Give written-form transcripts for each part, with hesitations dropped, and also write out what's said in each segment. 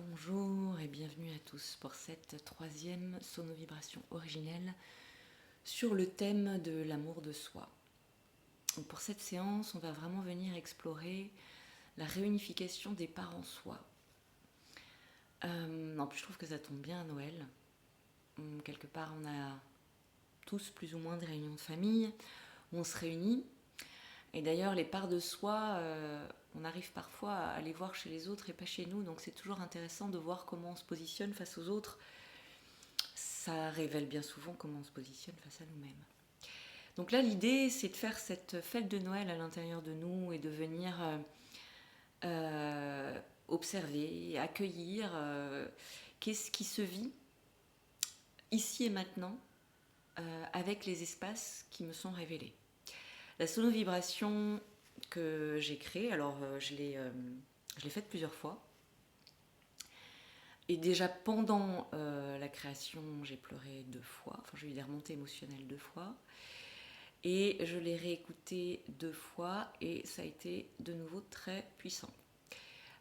Bonjour et bienvenue à tous pour cette troisième sonovibration originelle sur le thème de l'amour de soi. Donc pour cette séance, on va vraiment venir explorer la réunification des parts en soi. En plus, je trouve que ça tombe bien à Noël. Quelque part, on a tous plus ou moins des réunions de famille où on se réunit. Et d'ailleurs, les parts de soi, on arrive parfois à les voir chez les autres et pas chez nous. Donc c'est toujours intéressant de voir comment on se positionne face aux autres. Ça révèle bien souvent comment on se positionne face à nous-mêmes. Donc là, l'idée, c'est de faire cette fête de Noël à l'intérieur de nous et de venir observer, accueillir qu'est-ce qui se vit ici et maintenant avec les espaces qui me sont révélés. La sonovibration que j'ai créée, alors je l'ai faite plusieurs fois. Et déjà pendant la création, j'ai pleuré 2 fois, enfin j'ai eu des remontées émotionnelles 2 fois. Et je l'ai réécoutée 2 fois et ça a été de nouveau très puissant.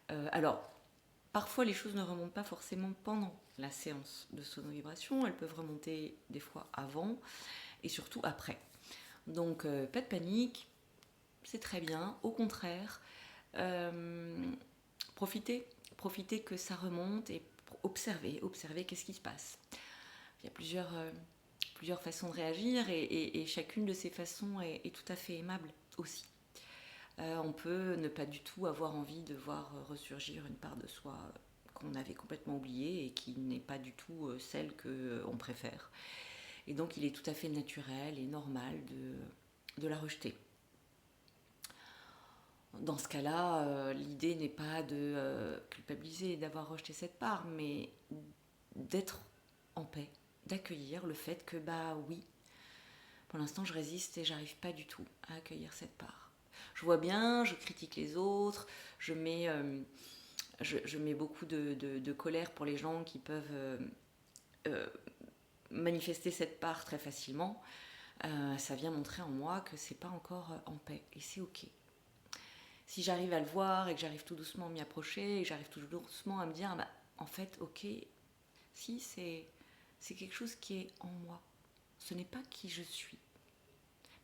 Alors, parfois les choses ne remontent pas forcément pendant la séance de sonovibration, elles peuvent remonter des fois avant et surtout après. Donc pas de panique, c'est très bien, au contraire, profitez que ça remonte et observez qu'est-ce qui se passe. Il y a plusieurs façons de réagir et chacune de ces façons est tout à fait aimable aussi. On peut ne pas du tout avoir envie de voir ressurgir une part de soi qu'on avait complètement oubliée et qui n'est pas du tout celle qu'on préfère. Et donc il est tout à fait naturel et normal de la rejeter. Dans ce cas-là, l'idée n'est pas de culpabiliser d'avoir rejeté cette part, mais d'être en paix, d'accueillir le fait que bah oui, pour l'instant je résiste et j'arrive pas du tout à accueillir cette part. Je vois bien, je critique les autres, je mets beaucoup de colère pour les gens qui peuvent manifester cette part très facilement. Ça vient montrer en moi que c'est pas encore en paix et c'est ok. Si j'arrive à le voir et que j'arrive tout doucement à m'y approcher et que j'arrive tout doucement à me dire bah, en fait ok, si c'est quelque chose qui est en moi, ce n'est pas qui je suis,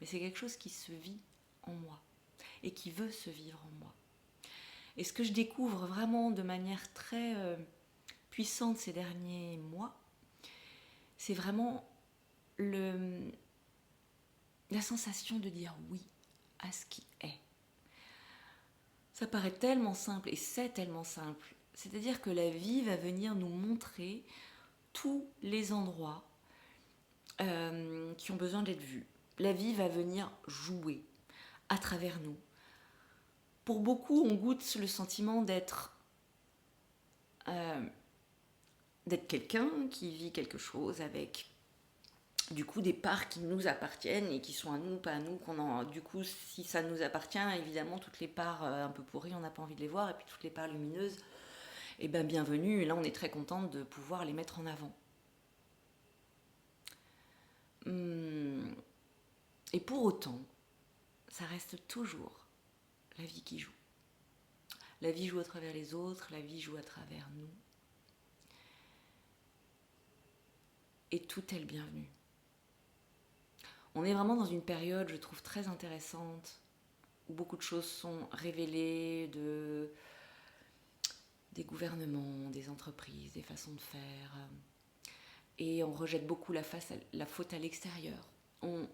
mais c'est quelque chose qui se vit en moi et qui veut se vivre en moi. Et ce que je découvre vraiment de manière très puissante ces derniers mois, c'est vraiment la sensation de dire oui à ce qui est. Ça paraît tellement simple et c'est tellement simple. C'est-à-dire que la vie va venir nous montrer tous les endroits qui ont besoin d'être vus. La vie va venir jouer à travers nous. Pour beaucoup, on goûte le sentiment d'être quelqu'un qui vit quelque chose avec du coup des parts qui nous appartiennent et qui sont à nous, pas à nous. Du coup, si ça nous appartient, évidemment, toutes les parts un peu pourries, on n'a pas envie de les voir. Et puis toutes les parts lumineuses, eh ben bienvenue. Et là, on est très contente de pouvoir les mettre en avant. Et pour autant, ça reste toujours la vie qui joue. La vie joue à travers les autres, la vie joue à travers nous. Et tout est le bienvenu. On est vraiment dans une période, je trouve, très intéressante, où beaucoup de choses sont révélées, des gouvernements, des entreprises, des façons de faire. Et on rejette beaucoup la faute à l'extérieur. On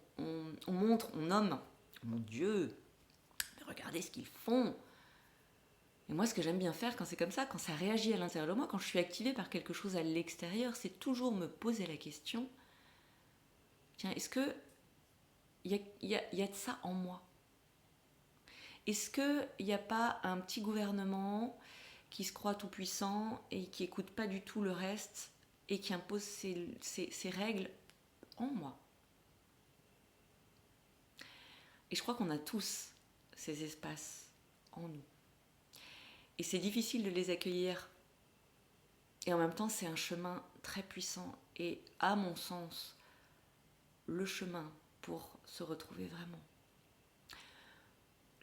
montre, on nomme, mon Dieu, mais regardez ce qu'ils font. Et moi, ce que j'aime bien faire quand c'est comme ça, quand ça réagit à l'intérieur de moi, quand je suis activée par quelque chose à l'extérieur, c'est toujours me poser la question, tiens, est-ce que il y a de ça en moi? Est-ce qu'il n'y a pas un petit gouvernement qui se croit tout puissant et qui n'écoute pas du tout le reste et qui impose ses règles en moi? Et je crois qu'on a tous ces espaces en nous. Et c'est difficile de les accueillir. Et en même temps, c'est un chemin très puissant et, à mon sens, le chemin pour se retrouver vraiment.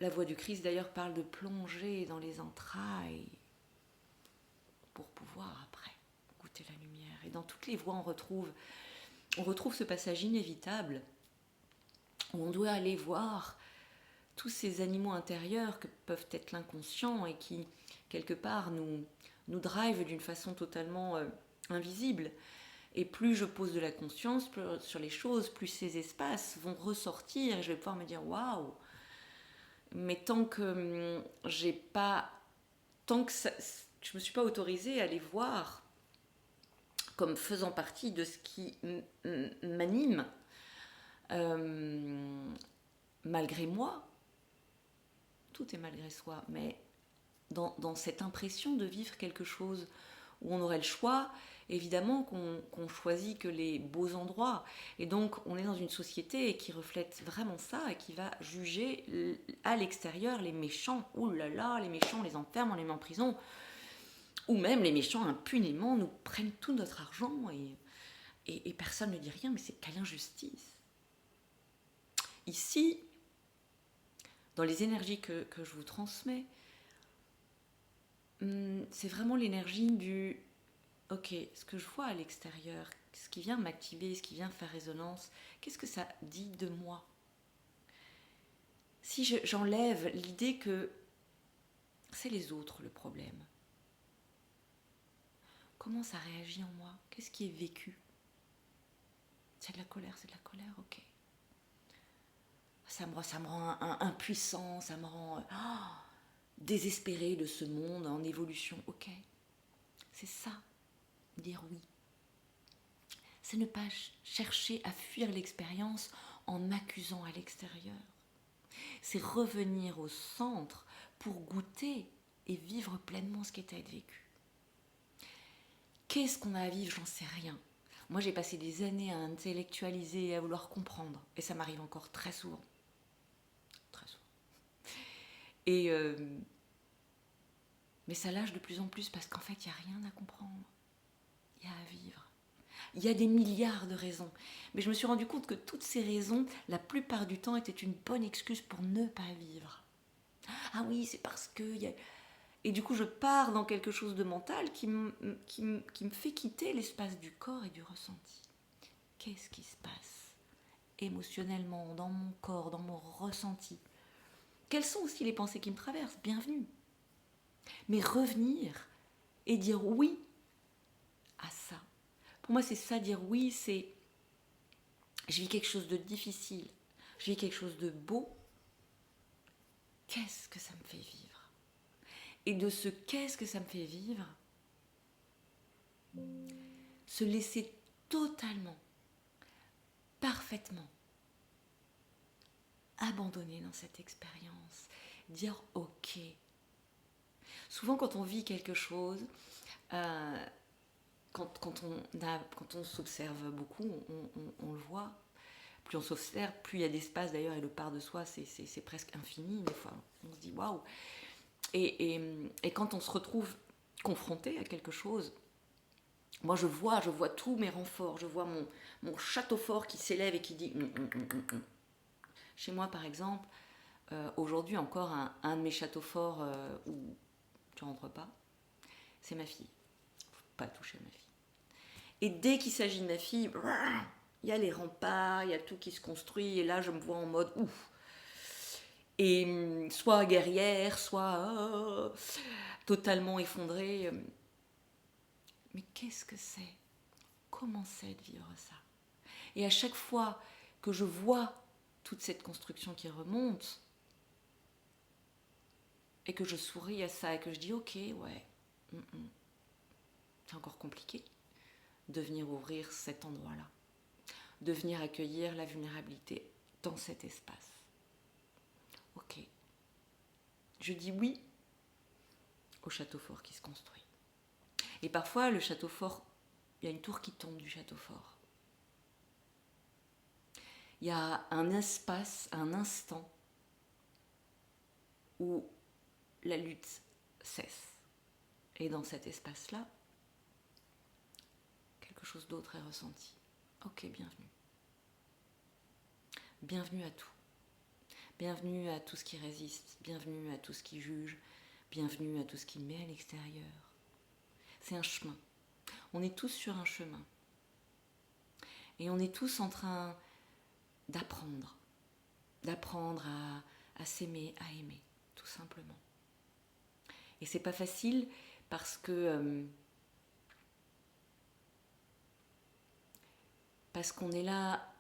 La voix du Christ, d'ailleurs, parle de plonger dans les entrailles pour pouvoir Et dans toutes les voies, on retrouve ce passage inévitable où on doit aller voir tous ces animaux intérieurs que peuvent être l'inconscient et qui, quelque part, nous drivent d'une façon totalement invisible. Et plus je pose de la conscience sur les choses, plus ces espaces vont ressortir et je vais pouvoir me dire waouh. Mais tant que je me suis pas autorisée à les voir comme faisant partie de ce qui m'anime, malgré moi, tout est malgré soi, mais dans cette impression de vivre quelque chose où on aurait le choix, évidemment qu'on choisit que les beaux endroits. Et donc, on est dans une société qui reflète vraiment ça et qui va juger à l'extérieur les méchants. Ouh là là, les méchants, on les enferme, on les met en prison. Ou même les méchants, impunément, nous prennent tout notre argent et personne ne dit rien, mais c'est quelle injustice. Ici, dans les énergies que je vous transmets, c'est vraiment l'énergie du ok, ce que je vois à l'extérieur, ce qui vient m'activer, ce qui vient faire résonance, qu'est-ce que ça dit de moi? Si j'enlève l'idée que c'est les autres le problème, comment ça réagit en moi? Qu'est-ce qui est vécu? C'est de la colère, ok. Ça me rend impuissant, ça me rend désespéré de ce monde en évolution, ok. C'est ça, dire oui. C'est ne pas chercher à fuir l'expérience en m'accusant à l'extérieur. C'est revenir au centre pour goûter et vivre pleinement ce qui est à être vécu. Qu'est-ce qu'on a à vivre? J'en sais rien. Moi, j'ai passé des années à intellectualiser et à vouloir comprendre. Et ça m'arrive encore très souvent. Très souvent. Et mais ça lâche de plus en plus parce qu'en fait, il n'y a rien à comprendre. Il y a à vivre. Il y a des milliards de raisons. Mais je me suis rendu compte que toutes ces raisons, la plupart du temps, étaient une bonne excuse pour ne pas vivre. Ah oui, c'est parce que... Et du coup, je pars dans quelque chose de mental qui me fait quitter l'espace du corps et du ressenti. Qu'est-ce qui se passe émotionnellement, dans mon corps, dans mon ressenti? Quelles sont aussi les pensées qui me traversent? Bienvenue. Mais revenir et dire oui à ça. Pour moi, c'est ça, dire oui, c'est... Je vis quelque chose de difficile, je vis quelque chose de beau. Qu'est-ce que ça me fait vivre? Et de ce qu'est-ce que ça me fait vivre, se laisser totalement, parfaitement abandonner dans cette expérience, dire ok. Souvent quand on vit quelque chose, quand on s'observe beaucoup, on le voit. Plus on s'observe, plus il y a d'espace d'ailleurs, et le part de soi, c'est presque infini. Des fois, on se dit waouh. Et quand on se retrouve confronté à quelque chose, moi je vois tous mes renforts, je vois mon château fort qui s'élève et qui dit Chez moi par exemple, aujourd'hui encore un de mes châteaux forts où tu rentres pas, c'est ma fille. Faut pas toucher à ma fille. Et dès qu'il s'agit de ma fille, il y a les remparts, il y a tout qui se construit, et là je me vois en mode ouf. Et soit guerrière, soit totalement effondrée. Mais qu'est-ce que c'est? Comment c'est de vivre ça? Et à chaque fois que je vois toute cette construction qui remonte, et que je souris à ça, et que je dis ok, ouais, c'est encore compliqué de venir ouvrir cet endroit-là, de venir accueillir la vulnérabilité dans cet espace. Ok, je dis oui au château fort qui se construit. Et parfois, le château fort, il y a une tour qui tombe du château fort. Il y a un espace, un instant où la lutte cesse. Et dans cet espace-là, quelque chose d'autre est ressenti. Ok, bienvenue. Bienvenue à tout. Bienvenue à tout ce qui résiste. Bienvenue à tout ce qui juge. Bienvenue à tout ce qui met à l'extérieur. C'est un chemin. On est tous sur un chemin. Et on est tous en train d'apprendre. D'apprendre à s'aimer, à aimer, tout simplement. Et c'est pas facile parce que parce qu'on est là,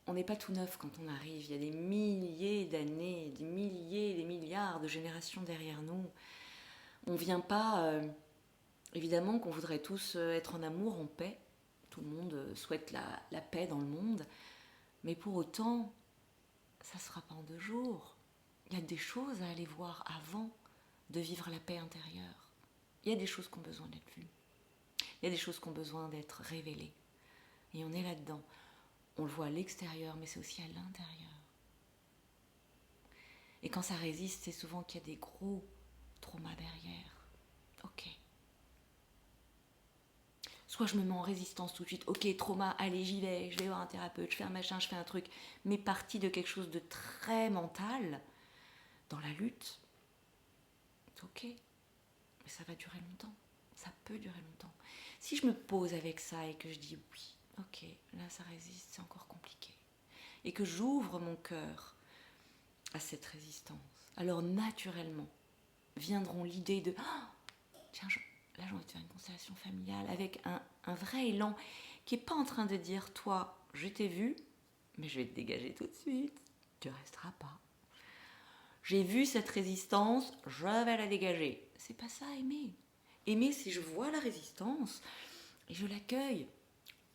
on n'est pas tout neuf quand on arrive. Il y a des milliers d'années, des milliers, des milliards de générations derrière nous. On vient pas, évidemment qu'on voudrait tous être en amour, en paix. Tout le monde souhaite la paix dans le monde. Mais pour autant, ça ne sera pas en 2 jours. Il y a des choses à aller voir avant de vivre la paix intérieure. Il y a des choses qui ont besoin d'être vues. Il y a des choses qui ont besoin d'être révélées. Et on est là-dedans. On le voit à l'extérieur, mais c'est aussi à l'intérieur. Et quand ça résiste, c'est souvent qu'il y a des gros traumas derrière. Ok. Soit je me mets en résistance tout de suite. Ok, trauma, allez, j'y vais. Je vais voir un thérapeute, je fais un machin, je fais un truc. Mais parti de quelque chose de très mental, dans la lutte, c'est ok. Mais ça va durer longtemps. Ça peut durer longtemps. Si je me pose avec ça et que je dis oui, ok, là ça résiste, c'est encore compliqué. Et que j'ouvre mon cœur à cette résistance, alors naturellement viendront l'idée de tiens, là j'ai envie de faire une constellation familiale avec un vrai élan qui n'est pas en train de dire toi, je t'ai vu, mais je vais te dégager tout de suite, tu ne resteras pas. J'ai vu cette résistance, je vais la dégager. C'est pas ça, aimer. Aimer, c'est je vois la résistance et je l'accueille.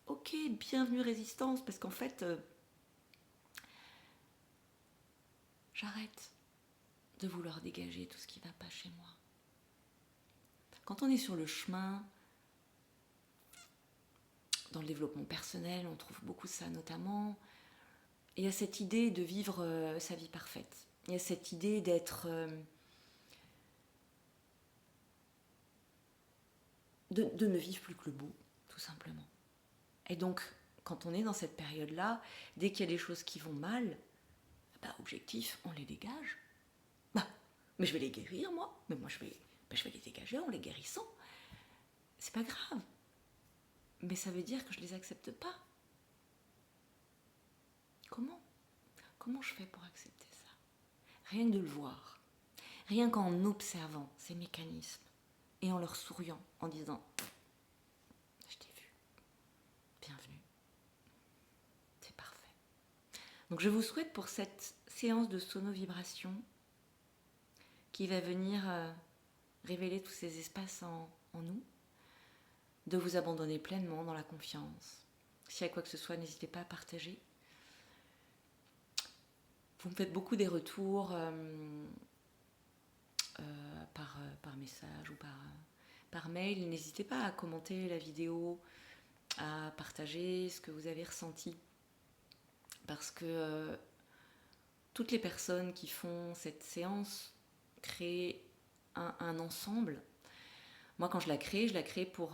Ok, bienvenue résistance, parce qu'en fait, j'arrête de vouloir dégager tout ce qui ne va pas chez moi. Quand on est sur le chemin, dans le développement personnel, on trouve beaucoup ça notamment. Il y a cette idée de vivre sa vie parfaite. Il y a cette idée d'être... de ne vivre plus que le beau, tout simplement. Et donc, quand on est dans cette période-là, dès qu'il y a des choses qui vont mal, objectif, on les dégage. Mais je vais les guérir, moi. Mais moi, je vais les dégager en les guérissant. C'est pas grave. Mais ça veut dire que je les accepte pas. Comment je fais pour accepter ça? Rien que de le voir. Rien qu'en observant ces mécanismes et en leur souriant, en disant je t'ai vu. Bienvenue. C'est parfait. Donc je vous souhaite pour cette séance de sono-vibration qui va venir révéler tous ces espaces en nous, de vous abandonner pleinement dans la confiance. S'il y a quoi que ce soit, n'hésitez pas à partager. Vous me faites beaucoup des retours par message ou par mail. N'hésitez pas à commenter la vidéo, à partager ce que vous avez ressenti. Parce que toutes les personnes qui font cette séance créent un ensemble. Moi, quand je la crée pour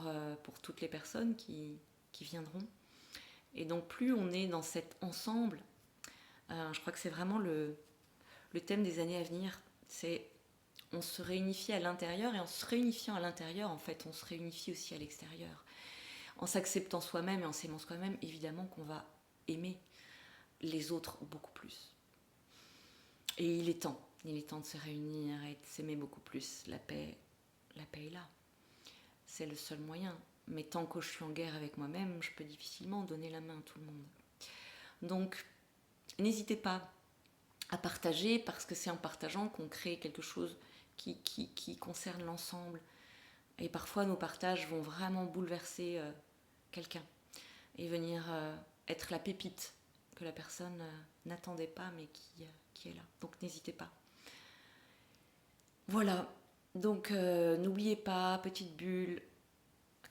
toutes les personnes qui viendront. Et donc, plus on est dans cet ensemble, je crois que c'est vraiment le thème des années à venir. C'est on se réunifie à l'intérieur, et en se réunifiant à l'intérieur, en fait, on se réunifie aussi à l'extérieur. En s'acceptant soi-même et en s'aimant soi-même, évidemment qu'on va aimer les autres beaucoup plus. Et il est temps de se réunir et de s'aimer beaucoup plus. La paix est là. C'est le seul moyen. Mais tant que je suis en guerre avec moi-même, je peux difficilement donner la main à tout le monde. Donc, n'hésitez pas à partager, parce que c'est en partageant qu'on crée quelque chose qui concerne l'ensemble. Et parfois, nos partages vont vraiment bouleverser quelqu'un et venir être la pépite que la personne n'attendait pas, mais qui est là. Donc, n'hésitez pas. Voilà. Donc, n'oubliez pas, petite bulle,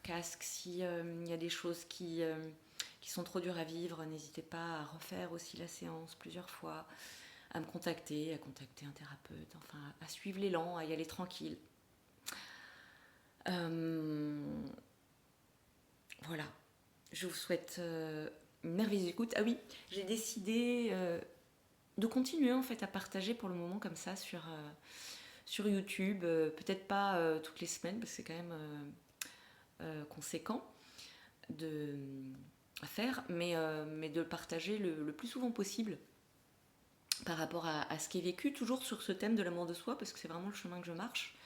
casque, s'il y a des choses qui sont trop dures à vivre, n'hésitez pas à refaire aussi la séance plusieurs fois, à me contacter, à contacter un thérapeute, enfin à suivre l'élan, à y aller tranquille. Voilà, je vous souhaite une merveilleuse écoute. Ah oui, j'ai décidé de continuer en fait à partager pour le moment comme ça sur YouTube, peut-être pas toutes les semaines parce que c'est quand même conséquent à faire, mais de le partager le plus souvent possible par rapport à ce qui est vécu, toujours sur ce thème de l'amour de soi, parce que c'est vraiment le chemin que je marche.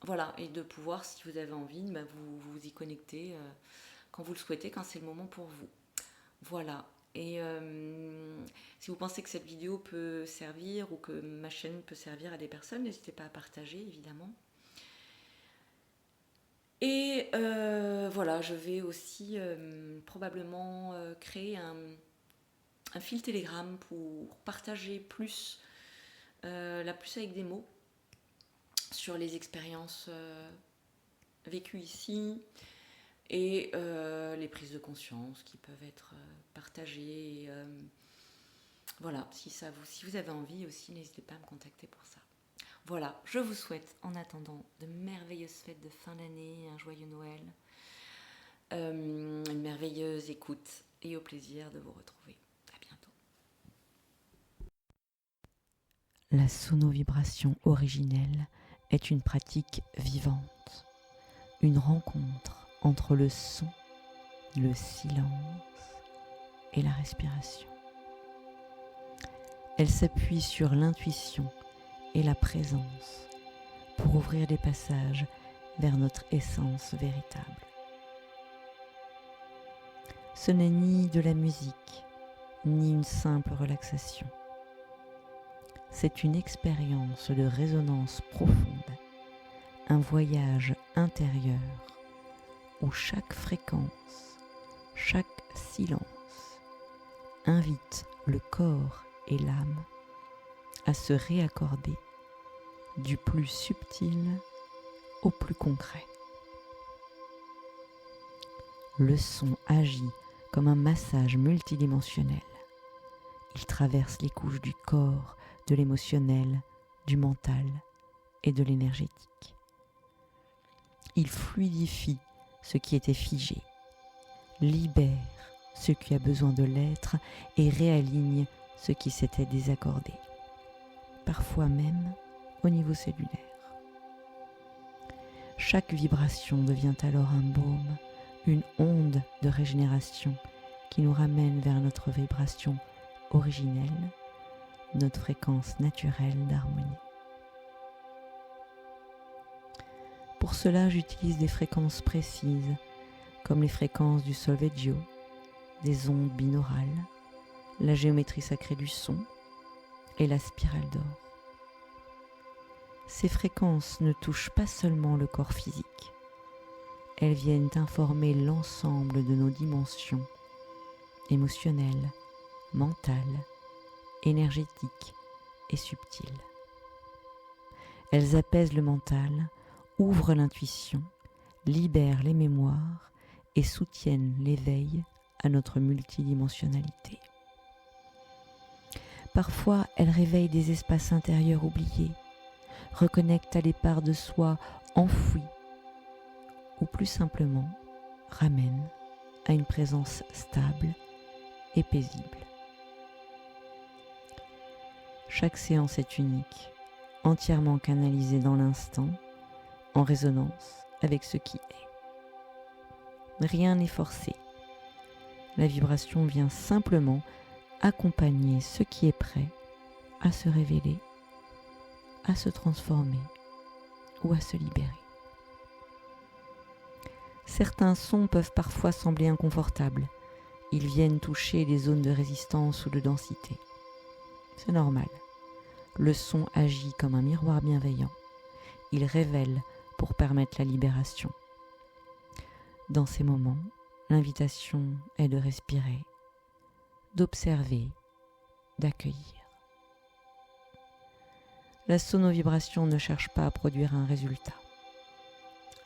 Voilà, et de pouvoir, si vous avez envie, vous y connecter quand vous le souhaitez, quand c'est le moment pour vous. Voilà. Et si vous pensez que cette vidéo peut servir ou que ma chaîne peut servir à des personnes, n'hésitez pas à partager, évidemment. Et voilà, je vais aussi probablement créer un fil Telegram pour partager plus, plus avec des mots, sur les expériences vécues ici et les prises de conscience qui peuvent être partagées. Voilà, si vous avez envie aussi, n'hésitez pas à me contacter pour ça. Voilà, je vous souhaite en attendant de merveilleuses fêtes de fin d'année, un joyeux Noël, une merveilleuse écoute et au plaisir de vous retrouver. À bientôt. La sonovibration originelle est une pratique vivante, une rencontre entre le son, le silence et la respiration. Elle s'appuie sur l'intuition et la présence pour ouvrir des passages vers notre essence véritable. Ce n'est ni de la musique, ni une simple relaxation. C'est une expérience de résonance profonde, un voyage intérieur où chaque fréquence, chaque silence invite le corps et l'âme à se réaccorder du plus subtil au plus concret. Le son agit comme un massage multidimensionnel. Il traverse les couches du corps, de l'émotionnel, du mental et de l'énergétique. Il fluidifie ce qui était figé, libère ce qui a besoin de l'être et réaligne ce qui s'était désaccordé, parfois même au niveau cellulaire. Chaque vibration devient alors un baume, une onde de régénération qui nous ramène vers notre vibration originelle, notre fréquence naturelle d'harmonie. Pour cela, j'utilise des fréquences précises, comme les fréquences du solfeggio, des ondes binaurales, la géométrie sacrée du son et la spirale d'or. Ces fréquences ne touchent pas seulement le corps physique, elles viennent informer l'ensemble de nos dimensions émotionnelles, mentales, énergétiques et subtiles. Elles apaisent le mental, ouvrent l'intuition, libèrent les mémoires et soutiennent l'éveil à notre multidimensionnalité. Parfois, elles réveillent des espaces intérieurs oubliés, reconnectent à des parts de soi enfouies ou plus simplement ramènent à une présence stable et paisible. Chaque séance est unique, entièrement canalisée dans l'instant, en résonance avec ce qui est. Rien n'est forcé. La vibration vient simplement accompagner ce qui est prêt à se révéler, à se transformer ou à se libérer. Certains sons peuvent parfois sembler inconfortables. Ils viennent toucher des zones de résistance ou de densité. C'est normal. Le son agit comme un miroir bienveillant. Il révèle pour permettre la libération. Dans ces moments, l'invitation est de respirer, d'observer, d'accueillir. La sonovibration ne cherche pas à produire un résultat.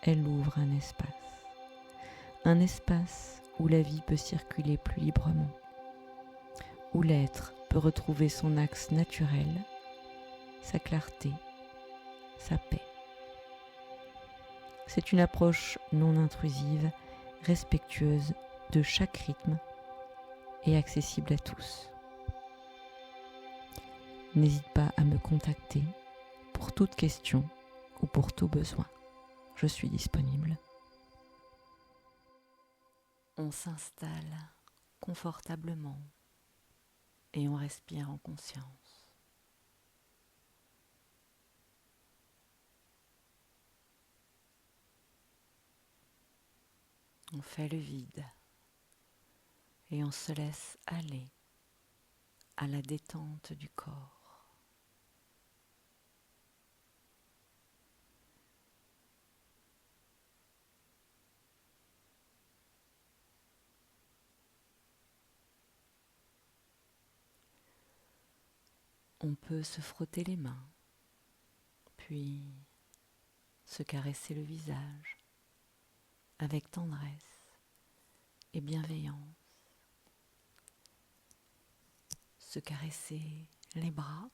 Elle ouvre un espace où la vie peut circuler plus librement, où l'être peut retrouver son axe naturel, sa clarté, sa paix. C'est une approche non intrusive, respectueuse de chaque rythme et accessible à tous. N'hésite pas à me contacter pour toute question ou pour tout besoin. je suis disponible. On s'installe confortablement et on respire en conscience. On fait le vide et on se laisse aller à la détente du corps. On peut se frotter les mains, puis se caresser le visage avec tendresse et bienveillance, se caresser les bras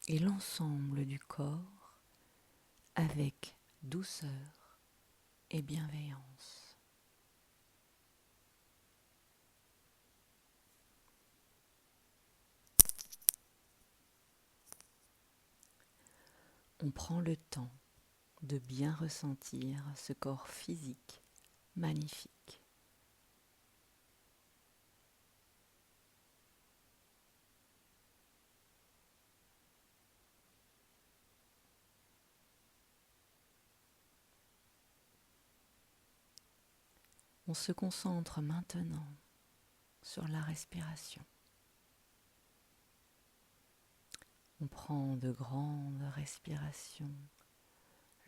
et l'ensemble du corps avec douceur et bienveillance. On prend le temps de bien ressentir ce corps physique magnifique. On se concentre maintenant sur la respiration. On prend de grandes respirations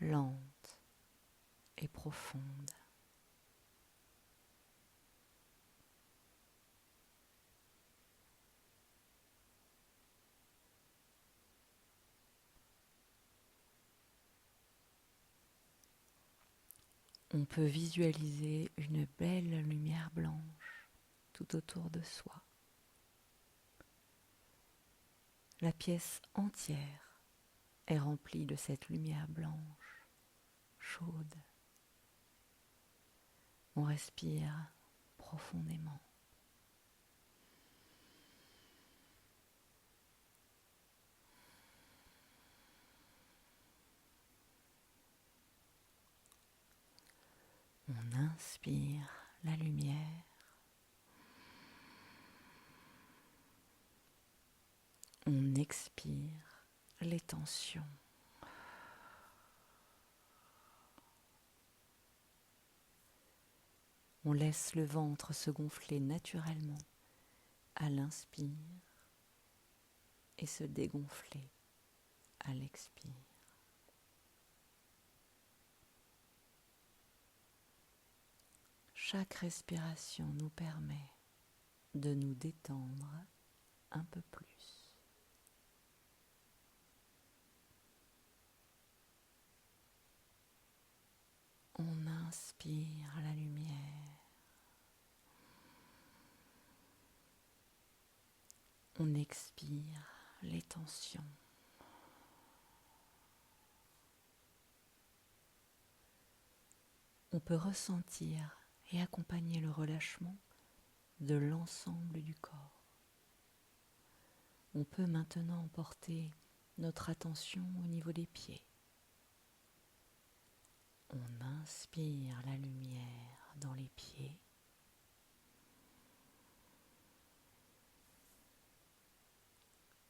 lentes et profondes. On peut visualiser une belle lumière blanche tout autour de soi. La pièce entière est remplie de cette lumière blanche, chaude. On respire profondément. On inspire la lumière. On expire les tensions. On laisse le ventre se gonfler naturellement à l'inspire et se dégonfler à l'expire. Chaque respiration nous permet de nous détendre un peu plus. On inspire la lumière. On expire les tensions. On peut ressentir et accompagner le relâchement de l'ensemble du corps. On peut maintenant porter notre attention au niveau des pieds. On inspire la lumière dans les pieds.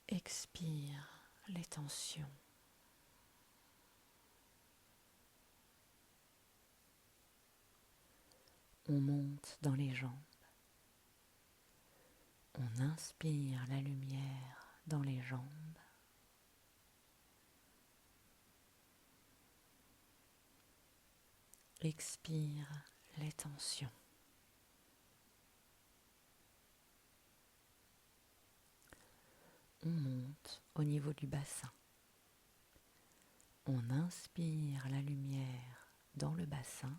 Expire les tensions. On monte dans les jambes. On inspire la lumière dans les jambes. Expire les tensions. On monte au niveau du bassin. On inspire la lumière dans le bassin.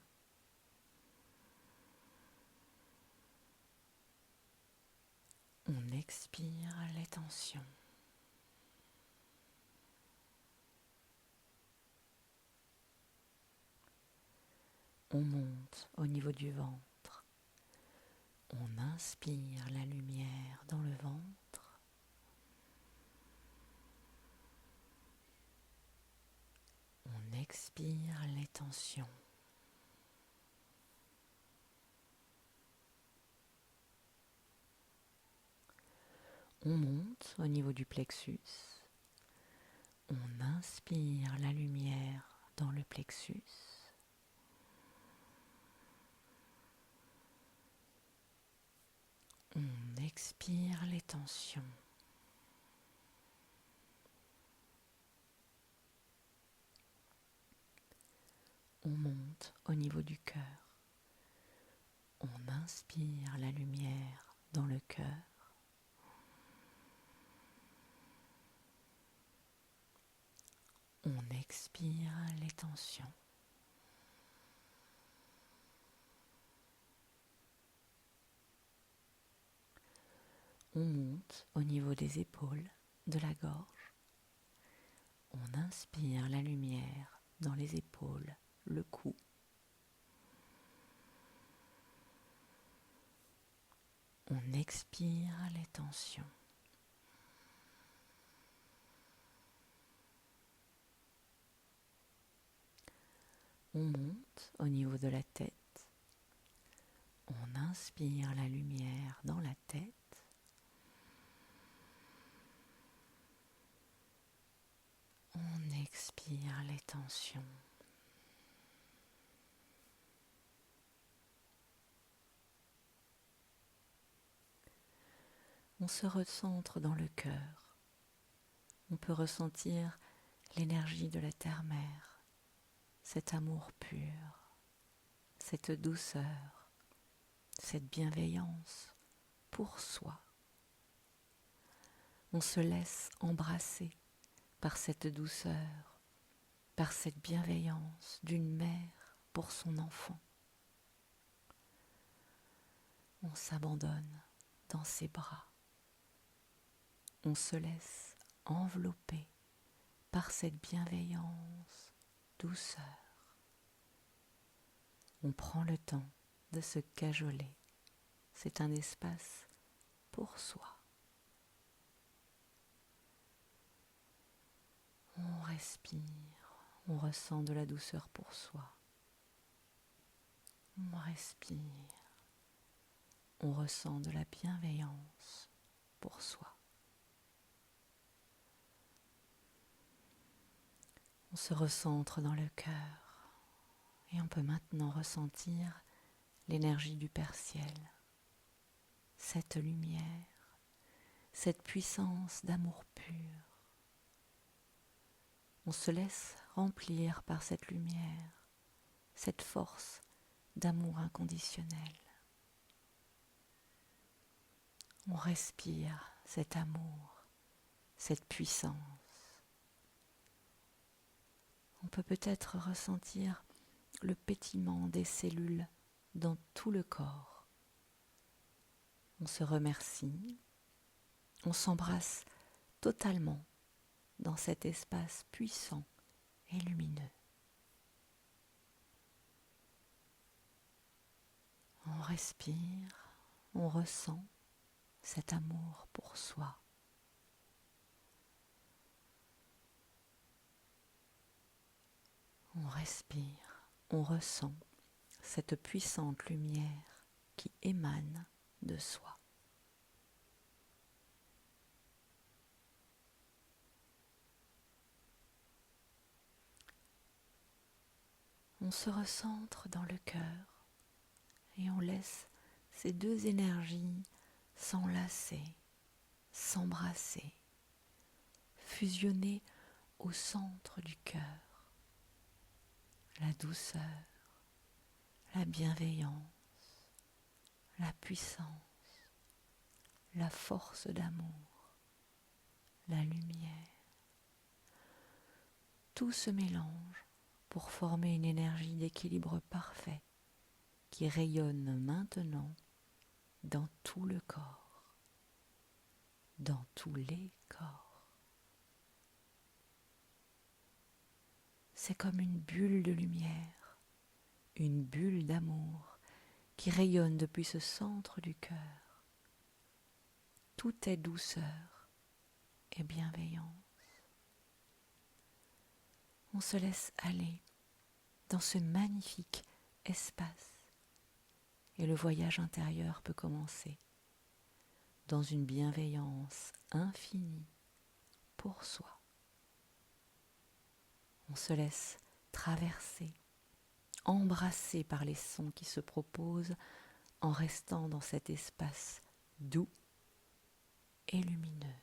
On expire les tensions. On monte au niveau du ventre. On inspire la lumière dans le ventre. On expire les tensions. On monte au niveau du plexus. On inspire la lumière dans le plexus. On expire les tensions. On monte au niveau du cœur. On inspire la lumière dans le cœur. On expire les tensions. On monte au niveau des épaules, de la gorge. On inspire la lumière dans les épaules, le cou. On expire les tensions. On monte au niveau de la tête. On inspire la lumière dans la tête. On expire les tensions. On se recentre dans le cœur. On peut ressentir l'énergie de la terre-mère, cet amour pur, cette douceur, cette bienveillance pour soi. On se laisse embrasser par cette douceur, par cette bienveillance d'une mère pour son enfant. On s'abandonne dans ses bras. On se laisse envelopper par cette bienveillance, douceur. On prend le temps de se cajoler. C'est un espace pour soi. On respire, on ressent de la douceur pour soi. On respire, on ressent de la bienveillance pour soi. On se recentre dans le cœur et on peut maintenant ressentir l'énergie du Père Ciel, cette lumière, cette puissance d'amour pur. On se laisse remplir par cette lumière, cette force d'amour inconditionnel. On respire cet amour, cette puissance. On peut peut-être ressentir le pétillement des cellules dans tout le corps. On se remercie, on s'embrasse totalement dans cet espace puissant et lumineux. On respire, on ressent cet amour pour soi. On respire, on ressent cette puissante lumière qui émane de soi. On se recentre dans le cœur et on laisse ces deux énergies s'enlacer, s'embrasser, fusionner au centre du cœur. La douceur, la bienveillance, la puissance, la force d'amour, la lumière. Tout se mélange pour former une énergie d'équilibre parfait qui rayonne maintenant dans tout le corps, dans tous les corps. C'est comme une bulle de lumière, une bulle d'amour qui rayonne depuis ce centre du cœur. Tout est douceur et bienveillance. on se laisse aller dans ce magnifique espace. Et le voyage intérieur peut commencer dans une bienveillance infinie pour soi. On se laisse traverser, embrasser par les sons qui se proposent en restant dans cet espace doux et lumineux.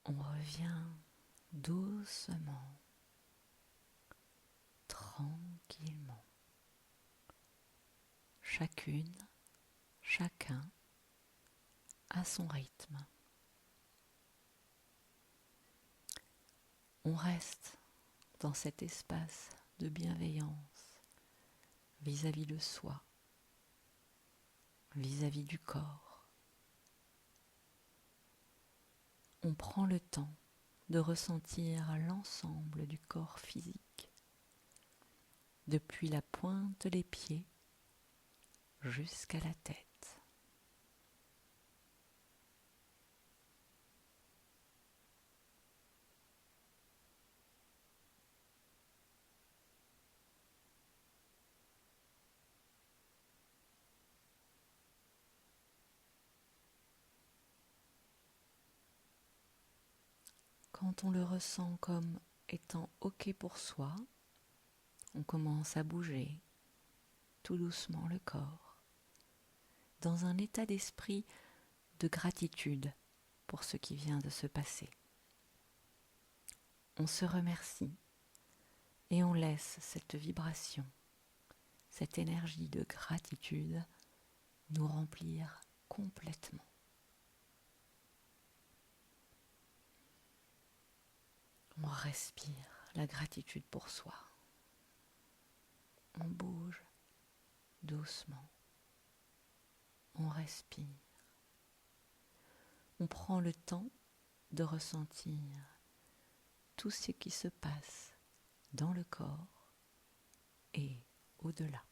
On revient doucement, tranquillement. Chacune, chacun à son rythme. On reste dans cet espace de bienveillance vis-à-vis de soi, vis-à-vis du corps. On prend le temps de ressentir l'ensemble du corps physique, depuis la pointe des pieds jusqu'à la tête. Quand on le ressent comme étant OK pour soi, on commence à bouger tout doucement le corps, dans un état d'esprit de gratitude pour ce qui vient de se passer. On se remercie et on laisse cette vibration, cette énergie de gratitude nous remplir complètement. On respire la gratitude pour soi. On bouge doucement. On respire. On prend le temps de ressentir tout ce qui se passe dans le corps et au-delà.